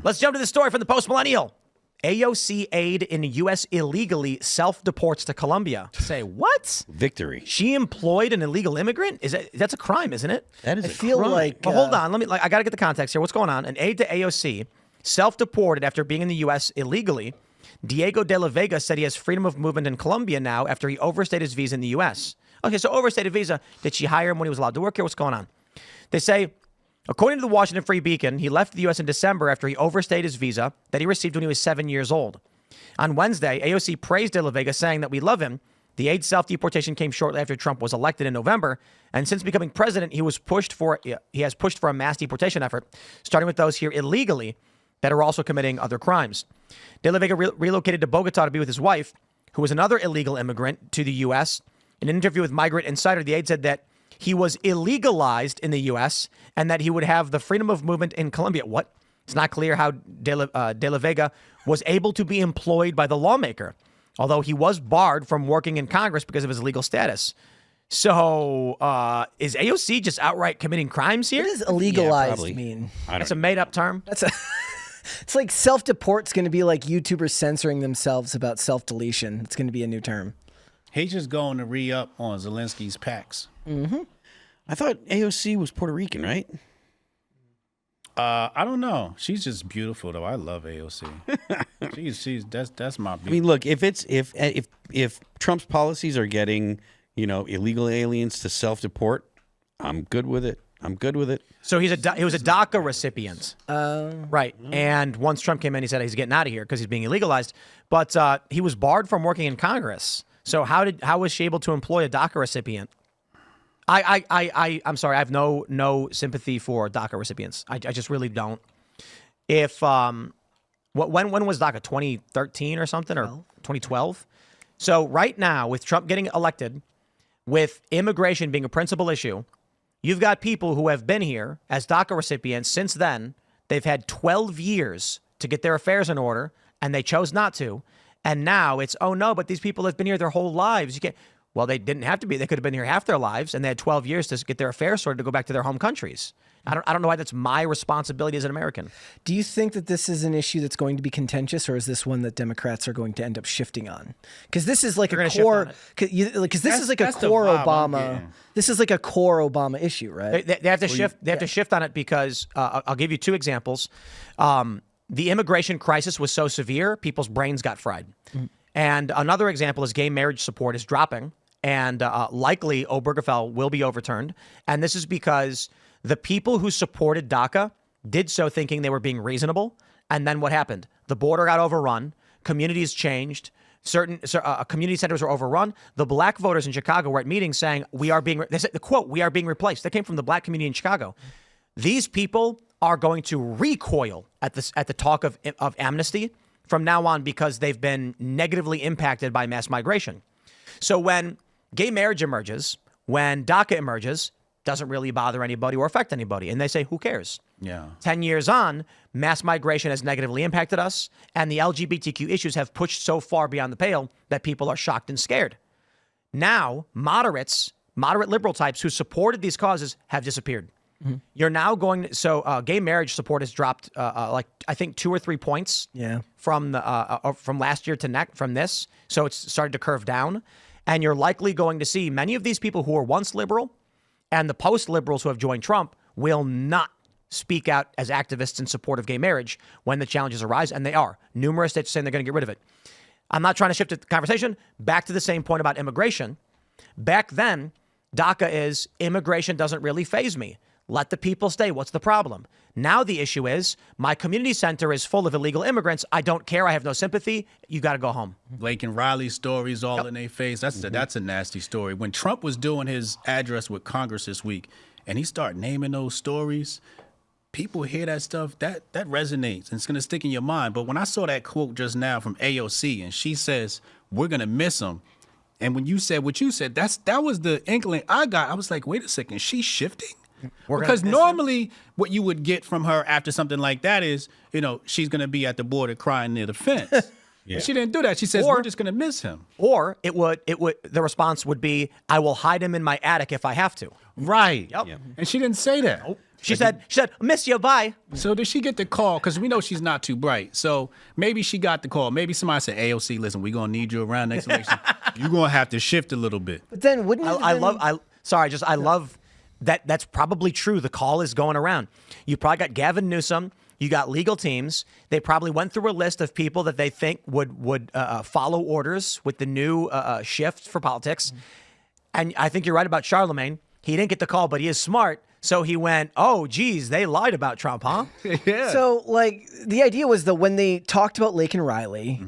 Let's jump to the story from the Post-Millennial. AOC Aide in the U.S. illegally self-deports to Colombia. Say what? Victory. She employed an illegal immigrant? That's a crime, isn't it? That is I feel crime. like. Well, hold on. I got to get the context here. What's going on? An aide to AOC self-deported after being in the U.S. illegally. Diego de la Vega said he has freedom of movement in Colombia now after he overstayed his visa in the U.S. Okay, so overstayed visa. Did she hire him when he was allowed to work here? What's going on? They say, according to the Washington Free Beacon, he left the U.S. in December after he overstayed his visa that he received when he was 7 years old. On Wednesday, AOC praised de la Vega, saying that we love him. The aide's self-deportation came shortly after Trump was elected in November, and since becoming president, he has pushed for a mass deportation effort, starting with those here illegally that are also committing other crimes. De la Vega relocated to Bogota to be with his wife, who was another illegal immigrant to the U.S. In an interview with Migrant Insider, the aide said that he was illegalized in the U.S. and that he would have the freedom of movement in Colombia. What? It's not clear how de la Vega was able to be employed by the lawmaker, although he was barred from working in Congress because of his legal status. So is AOC just outright committing crimes here? What does illegalized Yeah, mean? That's a made-up term. It's like self-deport's going to be like YouTubers censoring themselves about self-deletion. It's going to be a new term. He's just going to re-up on Zelensky's PACs. Mm-hmm. I thought AOC was Puerto Rican, right? I don't know. She's just beautiful, though. I love AOC. That's my. I mean, look, if Trump's policies are getting illegal aliens to self-deport, I'm good with it. So he was a DACA recipient, right? And once Trump came in, he said he's getting out of here because he's being illegalized. But he was barred from working in Congress. So how was she able to employ a DACA recipient? I'm sorry, I have no sympathy for DACA recipients. I just really don't. If when was DACA? 2013 or something, or 2012? So right now, with Trump getting elected, with immigration being a principal issue, you've got people who have been here as DACA recipients since then. They've had 12 years to get their affairs in order, and they chose not to. And now it's, oh no, but these people have been here their whole lives. You can't. Well, they didn't have to be. They could have been here half their lives, and they had 12 years to get their affairs sorted to go back to their home countries. I don't know why that's my responsibility as an American. Do you think that this is an issue that's going to be contentious, or is this one that Democrats are going to end up shifting on? Because this is like a core. Because this is like a core Obama. This is like a core Obama issue, right? They have to shift. They have to shift on it because I'll give you two examples. The immigration crisis was so severe, people's brains got fried. Mm-hmm. And another example is gay marriage support is dropping, and likely Obergefell will be overturned. And this is because the people who supported DACA did so thinking they were being reasonable. And then what happened? The border got overrun. Communities changed. Certain community centers were overrun. The black voters in Chicago were at meetings saying, they said, the quote, "We are being replaced." That came from the black community in Chicago. These people are going to recoil at the talk of amnesty from now on because they've been negatively impacted by mass migration. So when gay marriage emerges, when DACA emerges, doesn't really bother anybody or affect anybody. And they say, who cares? Yeah. 10 years on, mass migration has negatively impacted us, and the LGBTQ issues have pushed so far beyond the pale that people are shocked and scared. Now, moderate liberal types who supported these causes have disappeared. Mm-hmm. You're now going, gay marriage support has dropped I think 2 or 3 points from last year to from this. So it's started to curve down. And you're likely going to see many of these people who were once liberal and the post-liberals who have joined Trump will not speak out as activists in support of gay marriage when the challenges arise. And they are. Numerous states are saying they're going to get rid of it. I'm not trying to shift the conversation back to the same point about immigration. Back then, DACA is immigration doesn't really faze me. Let the people stay. What's the problem? Now the issue is my community center is full of illegal immigrants. I don't care. I have no sympathy. You got to go home. Blake and Riley stories all in their face. That's a nasty story. When Trump was doing his address with Congress this week and he started naming those stories, people hear that stuff, that resonates and it's going to stick in your mind. But when I saw that quote just now from AOC and she says, we're going to miss him. And when you said what you said, that was the inkling I got. I was like, wait a second, she's shifting? Because normally what you would get from her after something like that is, she's going to be at the border crying near the fence. Yeah. But she didn't do that. She says, we're just going to miss him. Or the response would be, I will hide him in my attic if I have to. Right. Yep. Yeah. And she didn't say that. Nope. She said, miss you, bye. So did she get the call? Because we know she's not too bright. So maybe she got the call. Maybe somebody said, AOC, listen, we're going to need you around next election. You're going to have to shift a little bit. But then wouldn't it I love that. That's probably true. The call is going around. You probably got Gavin Newsom. You got legal teams. They probably went through a list of people that they think would follow orders with the new shift for politics. And I think you're right about Charlemagne. He didn't get the call, but he is smart. So he went, oh, geez, they lied about Trump, huh? Yeah. So, like, the idea was that when they talked about Laken Riley,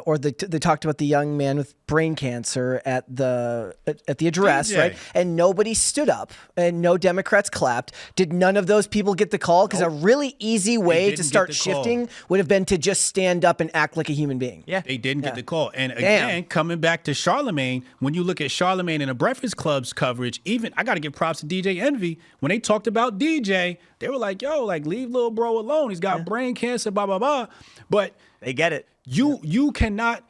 or they talked about the young man with brain cancer at the address, DJ. right? And nobody stood up, and no Democrats clapped. Did none of those people get the call? Because a really easy way to didn't start get the call. shifting would have been to just stand up and act like a human being. Yeah. They didn't get the call. And again, coming back to Charlemagne, when you look at Charlemagne and the Breakfast Club's coverage, even I got to give props to DJ Envy. When they talked about DJ, they were like, yo, like, leave little bro alone. He's got brain cancer, blah, blah, blah. But They get it. you cannot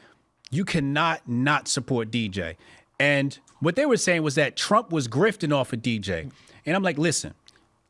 not support DJ. And what they were saying was that Trump was grifting off of DJ. And I'm like, listen,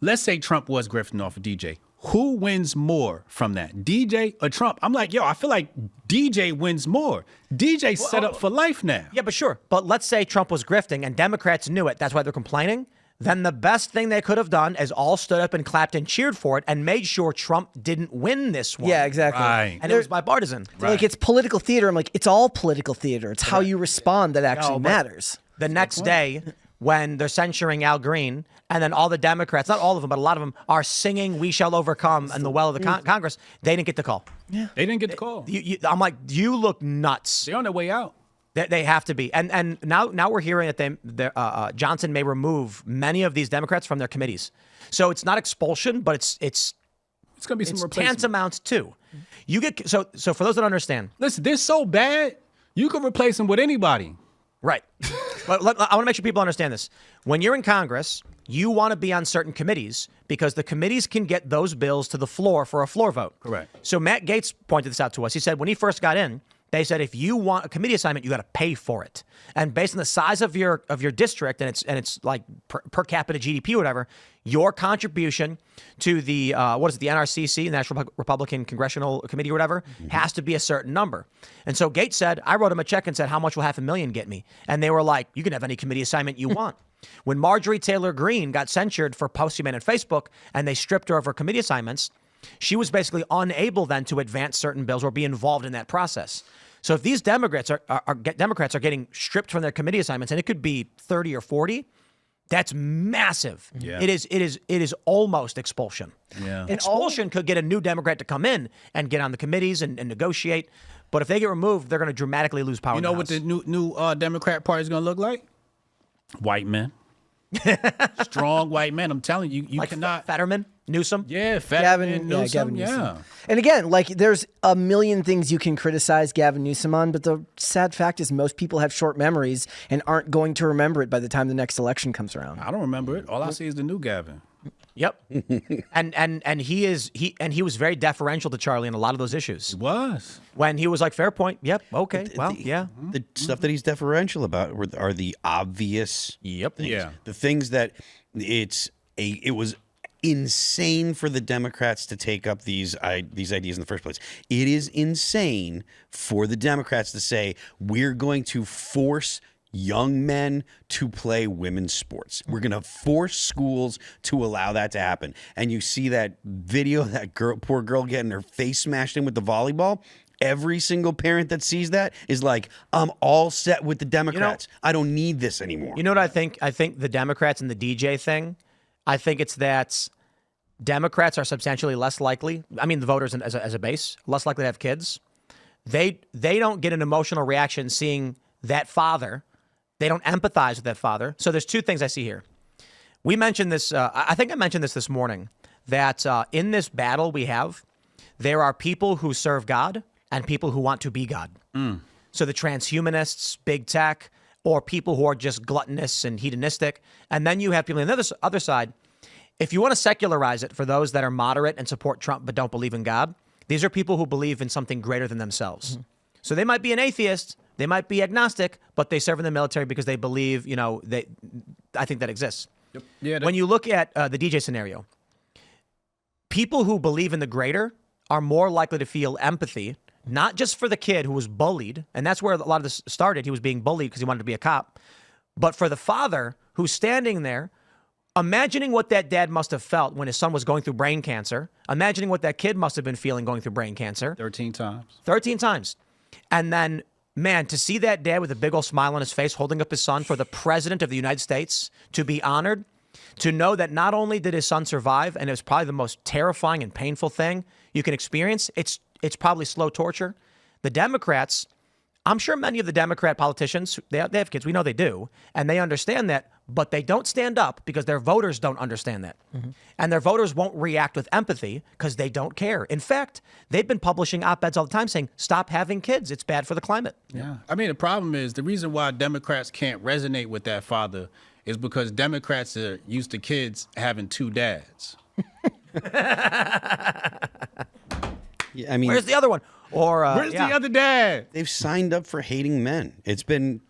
let's say Trump was grifting off of DJ. Who wins more from that, DJ or Trump? I'm like, yo, I feel like DJ wins more. DJ's set up for life now. Yeah, but sure. But let's say Trump was grifting and Democrats knew it. That's why they're complaining. Then the best thing they could have done is all stood up and clapped and cheered for it and made sure Trump didn't win this one. Yeah, exactly. Right. And it was bipartisan. Like, it's political theater. I'm like, it's all political theater. It's how you respond that actually matters. The next day, when they're censuring Al Green, and then all the Democrats, not all of them, but a lot of them, are singing "We Shall Overcome" and the well of the Congress, they didn't get the call. They didn't get the call. I'm like, you look nuts. They're on their way out. They have to be. And now we're hearing that Johnson may remove many of these Democrats from their committees. So it's not expulsion, but it's It's going to be some replacement. tantamount to. You get so for those that don't understand. Listen, they're so bad, you can replace them with anybody. Right. But I want to make sure people understand this. When you're in Congress, you want to be on certain committees because the committees can get those bills to the floor for a floor vote. Correct. So Matt Gaetz pointed this out to us. He said when he first got in, they said if you want a committee assignment, you got to pay for it. And based on the size of your district and it's like per capita GDP or whatever, your contribution to the the NRCC, the National Republican Congressional Committee or whatever, has to be a certain number. And so Gaetz said, I wrote him a check and said, how much will $500,000 get me? And they were like, you can have any committee assignment you want. When Marjorie Taylor Greene got censured for posting on Facebook and they stripped her of her committee assignments, she was basically unable then to advance certain bills or be involved in that process. So if these Democrats are getting stripped from their committee assignments, and it could be 30 or 40, that's massive. Yeah. It is almost expulsion. Yeah. And expulsion could get a new Democrat to come in and get on the committees and negotiate. But if they get removed, they're going to dramatically lose power. You know what the new Democrat Party is going to look like? White men. Strong white men. I'm telling you, you like cannot. Fetterman, Newsom. Yeah, Gavin Newsom. Newsom. And again, like, there's a million things you can criticize Gavin Newsom on, but the sad fact is most people have short memories and aren't going to remember it by the time the next election comes around. I don't remember it. All I see is the new Gavin. Yep. and he was very deferential to Charlie in a lot of those issues. It was. When he was like, fair point. Yep. Okay. Well, yeah. The stuff that he's deferential about are the obvious Yep. things. Yeah. The things that it was insane for the Democrats to take up these ideas in the first place. It is insane for the Democrats to say we're going to force young men to play women's sports. We're going to force schools to allow that to happen. And you see that video of that poor girl getting her face smashed in with the volleyball. Every single parent that sees that is like, I'm all set with the Democrats. I don't need this anymore. You know what I think? I think the Democrats and the DJ thing, I think it's that Democrats are substantially less likely, I mean the voters as a base, less likely to have kids. They don't get an emotional reaction seeing that father. They don't empathize with that father. So there's two things I see here. We mentioned this, I think I mentioned this morning, that in this battle we have, there are people who serve God and people who want to be God. So the transhumanists, big tech, or people who are just gluttonous and hedonistic. And then you have people on the other side. If you want to secularize it for those that are moderate and support Trump but don't believe in God, these are people who believe in something greater than themselves. So they might be an atheist, they might be agnostic, but they serve in the military because they believe, I think that exists. Yep. Yeah. When you look at the DJ scenario, people who believe in the greater are more likely to feel empathy, not just for the kid who was bullied, and that's where a lot of this started. He was being bullied because he wanted to be a cop, but for the father who's standing there, imagining what that dad must have felt when his son was going through brain cancer, imagining what that kid must have been feeling going through brain cancer. 13 times. 13 times. And then, man, to see that dad with a big old smile on his face holding up his son for the president of the United States to be honored, to know that not only did his son survive, and it was probably the most terrifying and painful thing you can experience, it's probably slow torture. The Democrats, I'm sure many of the Democrat politicians, they have kids, we know they do, and they understand that, but they don't stand up because their voters don't understand that. And their voters won't react with empathy because they don't care. In fact, they've been publishing op-eds all the time saying, stop having kids. It's bad for the climate. Yeah. I mean, the problem is the reason why Democrats can't resonate with that father is because Democrats are used to kids having two dads. Yeah, I mean, Where's the other one? Or Where's the other dad? they've signed up for hating men. It's been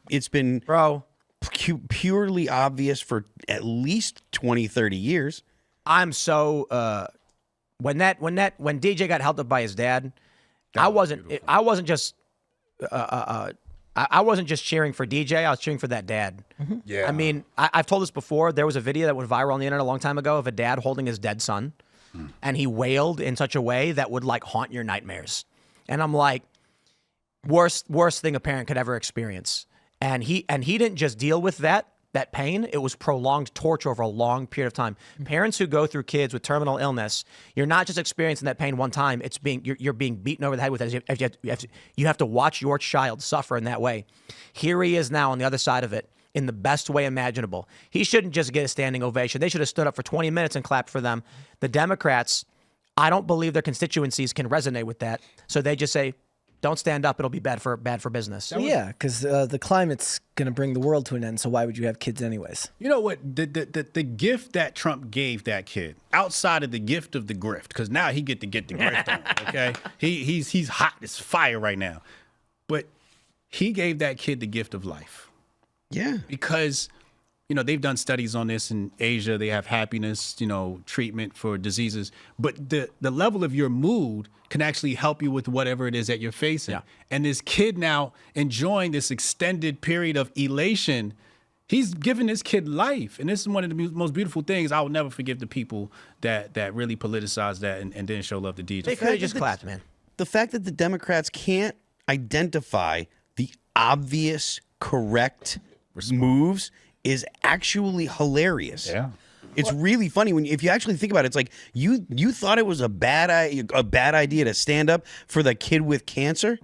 bro, purely obvious for at least 20, 30 years. I'm so when DJ got held up by his dad, I wasn't just cheering for DJ. I was cheering for that dad. Yeah. I mean, I've told this before. There was a video that went viral on the internet a long time ago of a dad holding his dead son, and he wailed in such a way that would like haunt your nightmares. And I'm like, worst thing a parent could ever experience. And he didn't just deal with that pain. It was prolonged torture over a long period of time. Parents who go through kids with terminal illness, you're not just experiencing that pain one time. It's you're being beaten over the head with it. You have to watch your child suffer in that way. Here he is now on the other side of it in the best way imaginable. He shouldn't just get a standing ovation. They should have stood up for 20 minutes and clapped for them. The Democrats, I don't believe their constituencies can resonate with that. So they just say, don't stand up. It'll be bad for business. Yeah, because the climate's going to bring the world to an end. So why would you have kids anyways? You know what? The gift that Trump gave that kid, outside of the gift of the grift, because now he get the grift on. Okay, he's hot as fire right now, but he gave that kid the gift of life. Yeah, because they've done studies on this in Asia. They have happiness, treatment for diseases, but the level of your mood can actually help you with whatever it is that you're facing. Yeah. And this kid now enjoying this extended period of elation, he's giving this kid life. And this is one of the most beautiful things. I will never forgive the people that really politicized that and didn't show love to DJ. They could have just clapped, man. the fact that the Democrats can't identify the obvious correct moves is actually hilarious. Yeah. It's really funny if you actually think about it. It's like you thought it was a bad idea to stand up for the kid with cancer.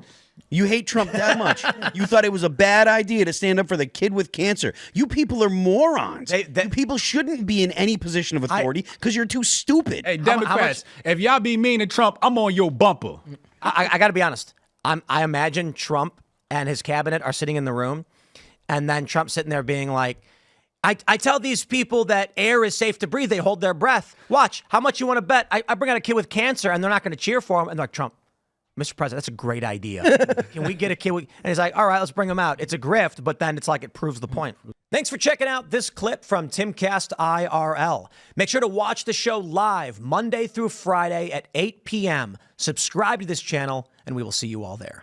You hate Trump that much. You thought it was a bad idea to stand up for the kid with cancer. You people are morons. You people shouldn't be in any position of authority because you're too stupid. Hey, Democrats, if y'all be mean to Trump, I'm on your bumper. I got to be honest. I imagine Trump and his cabinet are sitting in the room, and then Trump sitting there being like, I tell these people that air is safe to breathe. They hold their breath. Watch, how much you want to bet? I bring out a kid with cancer, and they're not going to cheer for him. And they're like, Trump, Mr. President, that's a great idea. Can we get a kid? And he's like, all right, let's bring him out. It's a grift, but then it's like it proves the point. Thanks for checking out this clip from Timcast IRL. Make sure to watch the show live Monday through Friday at 8 p.m. Subscribe to this channel, and we will see you all there.